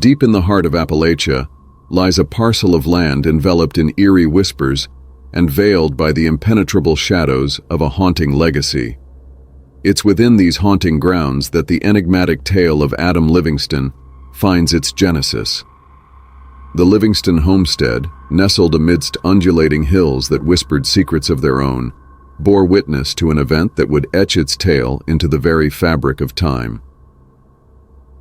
Deep in the heart of Appalachia lies a parcel of land enveloped in eerie whispers and veiled by the impenetrable shadows of a haunting legacy. It's within these haunting grounds that the enigmatic tale of Adam Livingston finds its genesis. The Livingston homestead, nestled amidst undulating hills that whispered secrets of their own, bore witness to an event that would etch its tale into the very fabric of time.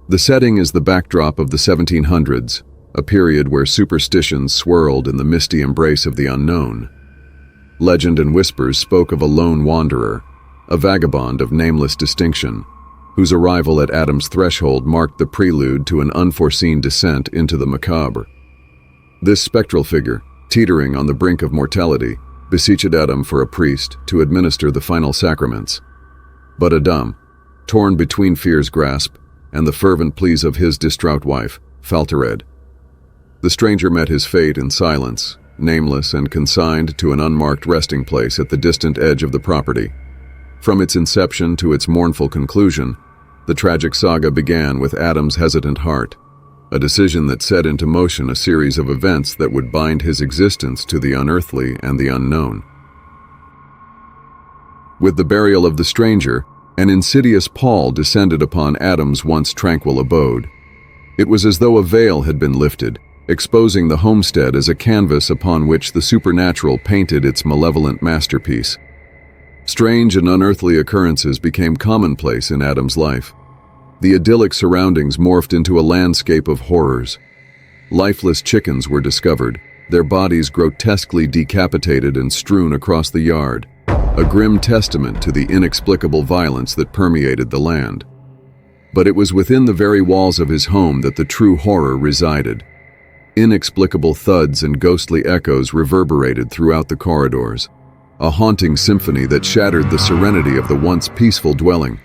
The setting is the backdrop of the 1700s, a period where superstitions swirled in the misty embrace of the unknown. Legend and whispers spoke of a lone wanderer, a vagabond of nameless distinction, whose arrival at Adam's threshold marked the prelude to an unforeseen descent into the macabre. This spectral figure, teetering on the brink of mortality, beseeched Adam for a priest to administer the final sacraments. But Adam, torn between fear's grasp and the fervent pleas of his distraught wife, faltered. The stranger met his fate in silence, nameless and consigned to an unmarked resting place at the distant edge of the property. From its inception to its mournful conclusion, the tragic saga began with Adam's hesitant heart, a decision that set into motion a series of events that would bind his existence to the unearthly and the unknown. With the burial of the stranger, an insidious pall descended upon Adam's once tranquil abode. It was as though a veil had been lifted, exposing the homestead as a canvas upon which the supernatural painted its malevolent masterpiece. Strange and unearthly occurrences became commonplace in Adam's life. The idyllic surroundings morphed into a landscape of horrors. Lifeless chickens were discovered, their bodies grotesquely decapitated and strewn across the yard, a grim testament to the inexplicable violence that permeated the land. But it was within the very walls of his home that the true horror resided. Inexplicable thuds and ghostly echoes reverberated throughout the corridors, a haunting symphony that shattered the serenity of the once peaceful dwelling.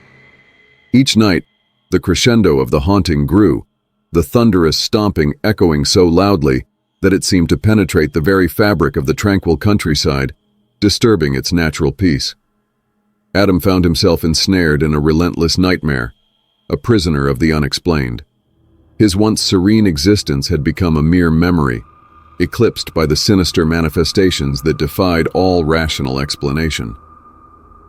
Each night, the crescendo of the haunting grew, the thunderous stomping echoing so loudly that it seemed to penetrate the very fabric of the tranquil countryside, disturbing its natural peace. Adam found himself ensnared in a relentless nightmare, a prisoner of the unexplained. His once serene existence had become a mere memory, eclipsed by the sinister manifestations that defied all rational explanation.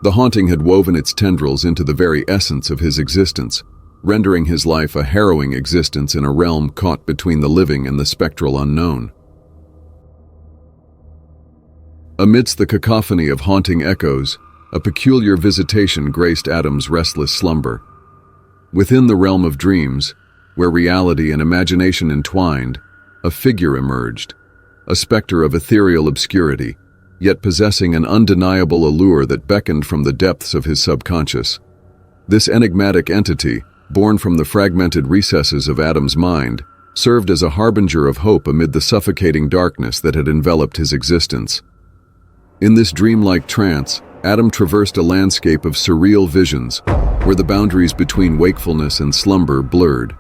The haunting had woven its tendrils into the very essence of his existence, rendering his life a harrowing existence in a realm caught between the living and the spectral unknown. Amidst the cacophony of haunting echoes, a peculiar visitation graced Adam's restless slumber. Within the realm of dreams, where reality and imagination entwined, a figure emerged, a specter of ethereal obscurity, yet possessing an undeniable allure that beckoned from the depths of his subconscious. This enigmatic entity, born from the fragmented recesses of Adam's mind, served as a harbinger of hope amid the suffocating darkness that had enveloped his existence. In this dreamlike trance, Adam traversed a landscape of surreal visions, where the boundaries between wakefulness and slumber blurred.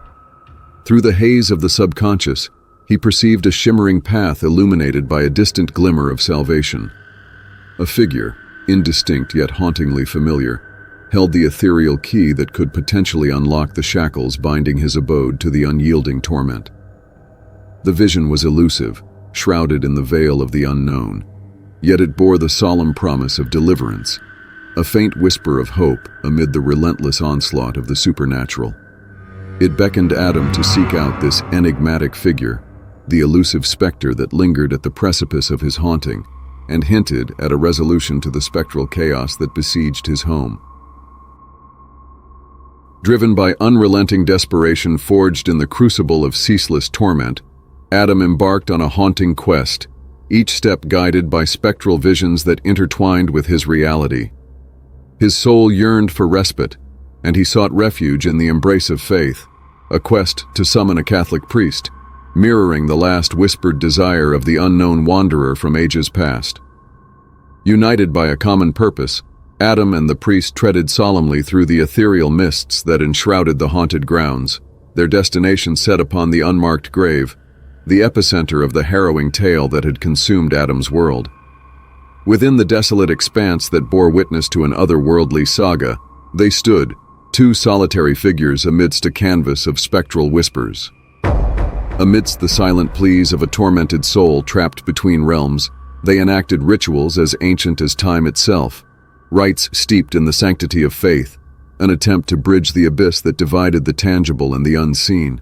Through the haze of the subconscious, he perceived a shimmering path illuminated by a distant glimmer of salvation. A figure, indistinct yet hauntingly familiar, held the ethereal key that could potentially unlock the shackles binding his abode to the unyielding torment. The vision was elusive, shrouded in the veil of the unknown, yet it bore the solemn promise of deliverance, a faint whisper of hope amid the relentless onslaught of the supernatural. It beckoned Adam to seek out this enigmatic figure, the elusive specter that lingered at the precipice of his haunting, and hinted at a resolution to the spectral chaos that besieged his home. Driven by unrelenting desperation forged in the crucible of ceaseless torment, Adam embarked on a haunting quest, each step guided by spectral visions that intertwined with his reality. His soul yearned for respite, and he sought refuge in the embrace of faith, a quest to summon a Catholic priest, mirroring the last whispered desire of the unknown wanderer from ages past. United by a common purpose, Adam and the priest treaded solemnly through the ethereal mists that enshrouded the haunted grounds, their destination set upon the unmarked grave, the epicenter of the harrowing tale that had consumed Adam's world. Within the desolate expanse that bore witness to an otherworldly saga, they stood, two solitary figures amidst a canvas of spectral whispers. Amidst the silent pleas of a tormented soul trapped between realms, they enacted rituals as ancient as time itself, rites steeped in the sanctity of faith, an attempt to bridge the abyss that divided the tangible and the unseen.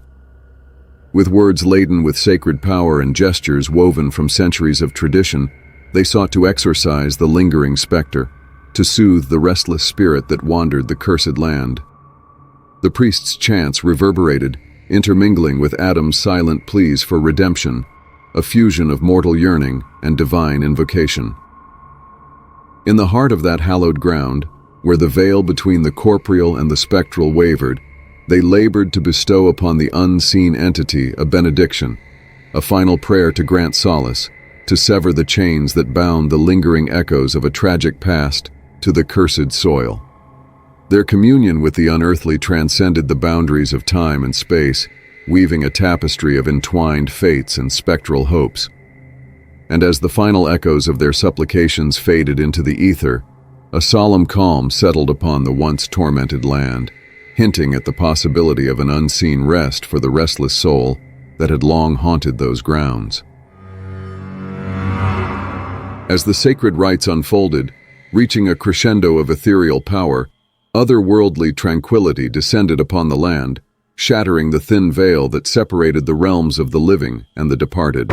With words laden with sacred power and gestures woven from centuries of tradition, they sought to exorcise the lingering specter, to soothe the restless spirit that wandered the cursed land. The priest's chants reverberated, intermingling with Adam's silent pleas for redemption, a fusion of mortal yearning and divine invocation. In the heart of that hallowed ground, where the veil between the corporeal and the spectral wavered, they labored to bestow upon the unseen entity a benediction, a final prayer to grant solace, to sever the chains that bound the lingering echoes of a tragic past to the cursed soil. Their communion with the unearthly transcended the boundaries of time and space, weaving a tapestry of entwined fates and spectral hopes. And as the final echoes of their supplications faded into the ether, a solemn calm settled upon the once tormented land, hinting at the possibility of an unseen rest for the restless soul that had long haunted those grounds. As the sacred rites unfolded, reaching a crescendo of ethereal power, otherworldly tranquility descended upon the land, shattering the thin veil that separated the realms of the living and the departed.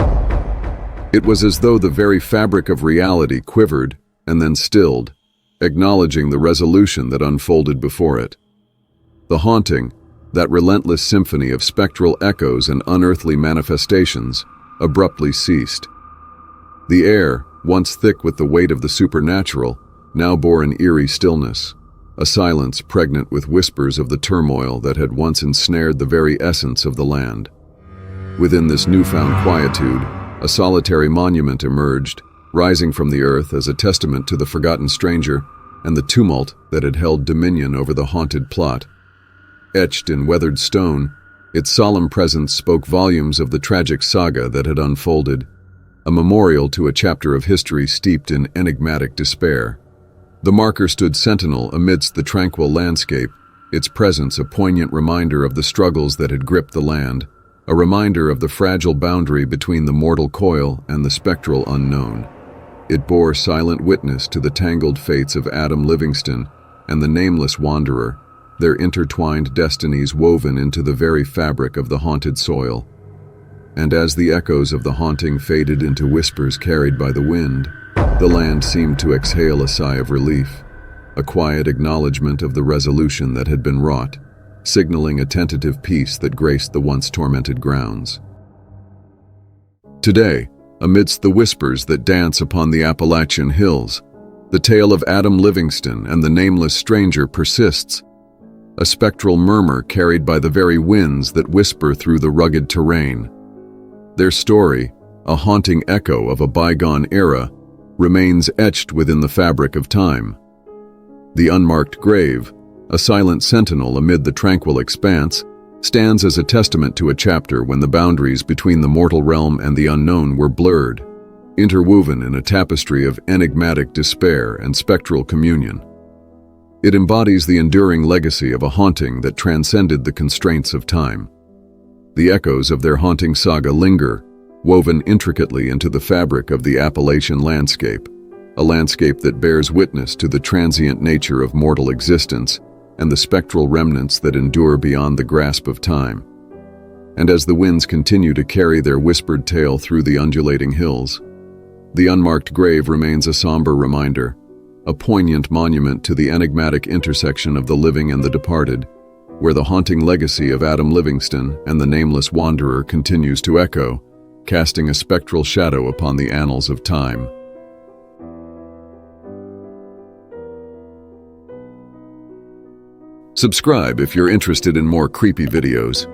It was as though the very fabric of reality quivered and then stilled, acknowledging the resolution that unfolded before it. The haunting, that relentless symphony of spectral echoes and unearthly manifestations, abruptly ceased. The air, once thick with the weight of the supernatural, now bore an eerie stillness, a silence pregnant with whispers of the turmoil that had once ensnared the very essence of the land. Within this newfound quietude, a solitary monument emerged, rising from the earth as a testament to the forgotten stranger and the tumult that had held dominion over the haunted plot. Etched in weathered stone, its solemn presence spoke volumes of the tragic saga that had unfolded, a memorial to a chapter of history steeped in enigmatic despair. The marker stood sentinel amidst the tranquil landscape, its presence a poignant reminder of the struggles that had gripped the land, a reminder of the fragile boundary between the mortal coil and the spectral unknown. It bore silent witness to the tangled fates of Adam Livingston and the nameless wanderer, their intertwined destinies woven into the very fabric of the haunted soil. And as the echoes of the haunting faded into whispers carried by the wind, the land seemed to exhale a sigh of relief, a quiet acknowledgement of the resolution that had been wrought, signaling a tentative peace that graced the once tormented grounds. Today, amidst the whispers that dance upon the Appalachian hills, the tale of Adam Livingston and the nameless stranger persists, a spectral murmur carried by the very winds that whisper through the rugged terrain. Their story, a haunting echo of a bygone era, remains etched within the fabric of time. The unmarked grave, a silent sentinel amid the tranquil expanse, stands as a testament to a chapter when the boundaries between the mortal realm and the unknown were blurred, interwoven in a tapestry of enigmatic despair and spectral communion. It embodies the enduring legacy of a haunting that transcended the constraints of time. The echoes of their haunting saga linger, woven intricately into the fabric of the Appalachian landscape, a landscape that bears witness to the transient nature of mortal existence and the spectral remnants that endure beyond the grasp of time. And as the winds continue to carry their whispered tale through the undulating hills, the unmarked grave remains a somber reminder, a poignant monument to the enigmatic intersection of the living and the departed, where the haunting legacy of Adam Livingston and the nameless wanderer continues to echo, casting a spectral shadow upon the annals of time. Subscribe if you're interested in more creepy videos.